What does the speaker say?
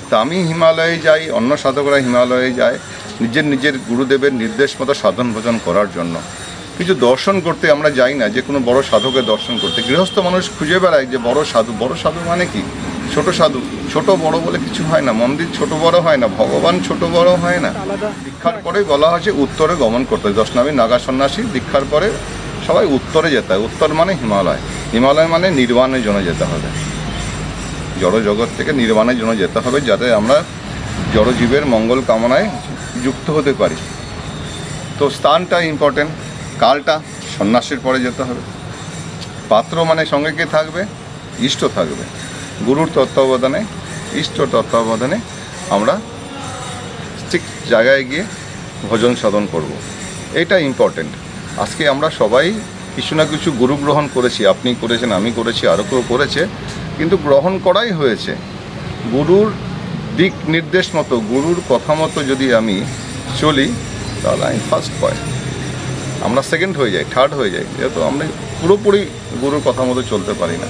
তা আমি হিমালয়ে যাই, অন্য সাধকরা হিমালয়ে যায় নিজের গুরুদেবের নির্দেশ মতো সাধন ভোজন করার জন্য। কিছু দর্শন করতে আমরা যাই না, যে কোনো বড় সাধকের দর্শন করতে। গৃহস্থ মানুষ খুঁজে বেড়ায় যে বড় সাধু মানে কি? ছোট সাধু। ছোট বড় বলে কিছু হয় না, মন্দির ছোট বড় হয় না, ভগবান ছোট বড় হয় না। দীক্ষার পরে বলা হয়েছে উত্তরে গমন করতে হয়। দশনামী নাগা সন্ন্যাসী দীক্ষার পরে সবাই উত্তরে যেতে হয়। উত্তর মানে হিমালয়, হিমালয় মানে নির্বাণের জন্য যেতে হবে, জড় জগৎ থেকে নির্বাণের জন্য যেতে হবে, যাতে আমরা জড়জীবের মঙ্গল কামনায় যুক্ত হতে পারি। তো স্থানটা ইম্পর্টেন্ট, কালটা সন্ন্যাসের পরে যেতে হবে। পাত্র মানে সঙ্গে কে থাকবে? ইষ্ট থাকবে। গুরুর তত্ত্বাবধানে, ইষ্ট তত্ত্বাবধানে আমরা ঠিক জায়গায় গিয়ে ভজন সাধন করব। এটা ইম্পর্টেন্ট। আজকে আমরা সবাই কিছু না কিছু গুরু গ্রহণ করেছি, আপনি করেছেন, আমি করেছি, আরও কেউ করেছে, কিন্তু গ্রহণ করাই হয়েছে। গুরুর দিক নির্দেশ মতো, গুরুর কথা মতো যদি আমি চলি, তাহলে আমি ফার্স্ট পাই। আমরা সেকেন্ড হয়ে যাই, থার্ড হয়ে যাই, যেহেতু আমরা পুরোপুরি গুরুর কথা মতো চলতে পারি না।